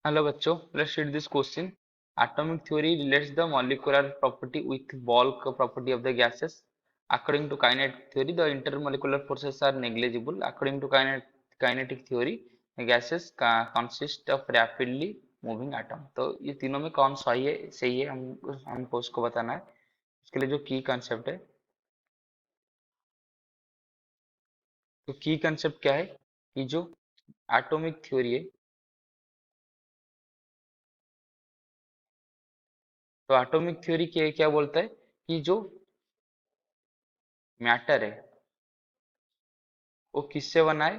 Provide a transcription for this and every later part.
Hello बच्चों, let's read this question. Atomic theory relates the molecular property with bulk property of the gases. According to kinetic theory, the intermolecular forces are negligible. According to kinetic theory, the gases consist of rapidly moving atom. तो ये तीनों में कौन सही है हमको उसको बताना है. इसके लिए जो की कंसेप्ट है, तो की कंसेप्ट क्या है कि जो एटॉमिक थ्योरी है, तो एटॉमिक थ्योरी क्या बोलता है कि जो मैटर है वो किससे बना है,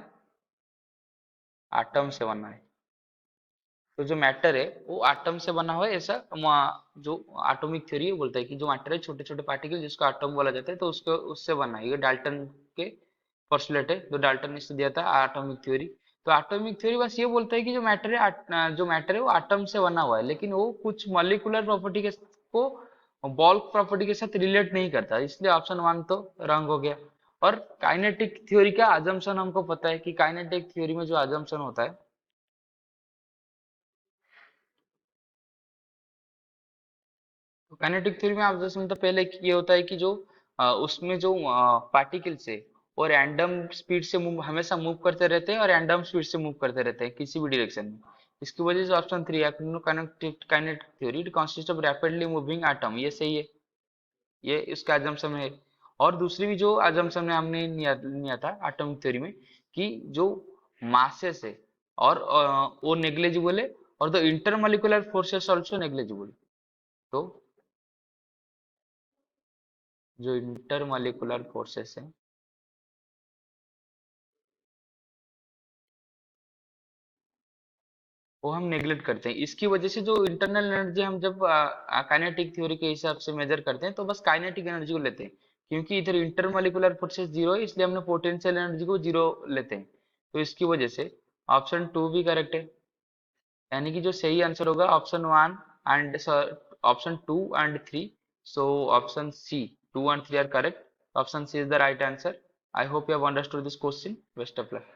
एटम से बना है. तो जो मैटर है वो एटम से बना हुआ है, ऐसा जो एटॉमिक थ्योरी है बोलता है कि जो मैटर है छोटे छोटे पार्टिकल जिसको एटम बोला जाता है, तो उसको उससे बना है. ये डाल्टन के पोस्टुलेट है, जो डाल्टन ने इससे दिया था एटॉमिक थ्योरी. तो एटॉमिक थ्योरी बस ये बोलता है कि जो मैटर है वो एटम से बना हुआ है, लेकिन वो कुछ मॉलिक्यूलर प्रॉपर्टी के को बल्क प्रॉपर्टी के साथ रिलेट नहीं करता, इसलिए ऑप्शन वन तो रंग हो गया. और काइनेटिक थ्योरी का अजम्पशन हमको पता है कि काइनेटिक थ्योरी में जो अजम्पशन होता है, तो काइनेटिक थ्योरी में ऑब्जर्वेशन तो पहले ये होता है कि जो उसमें जो पार्टिकल्स है वो रैंडम स्पीड से मूव हमेशा मूव करते रहते हैं और रैंडम स्पीड से मूव करते रहते हैं किसी भी डायरेक्शन में. इसकी वजह से option three kinetic theory consist of rapidly moving atom, ये सही है. ये इसका अजम्पशन है. और दूसरी भी जो अजम्पशन में हमने लिया था एटॉमिक थ्योरी में कि जो मासेस है और वो नेग्लिजिबल है, और the intermolecular forces also negligible. तो जो इंटरमॉलिक्यूलर फोर्सेस हैं वो हम नेग्लेक्ट करते हैं. इसकी वजह से जो इंटरनल एनर्जी हम जब काइनेटिक थ्योरी के हिसाब से मेजर करते हैं तो बस काइनेटिक एनर्जी को लेते हैं, क्योंकि इधर इंटरमॉलिक्यूलर फोर्सेस जीरो है, इसलिए हमने पोटेंशियल एनर्जी को जीरो लेते हैं. तो इसकी वजह से ऑप्शन टू भी करेक्ट है. यानी कि जो सही आंसर होगा option one and option two and three. So option C, two and three are correct. Option C is the right answer. I hope you have understood this question. Best of luck.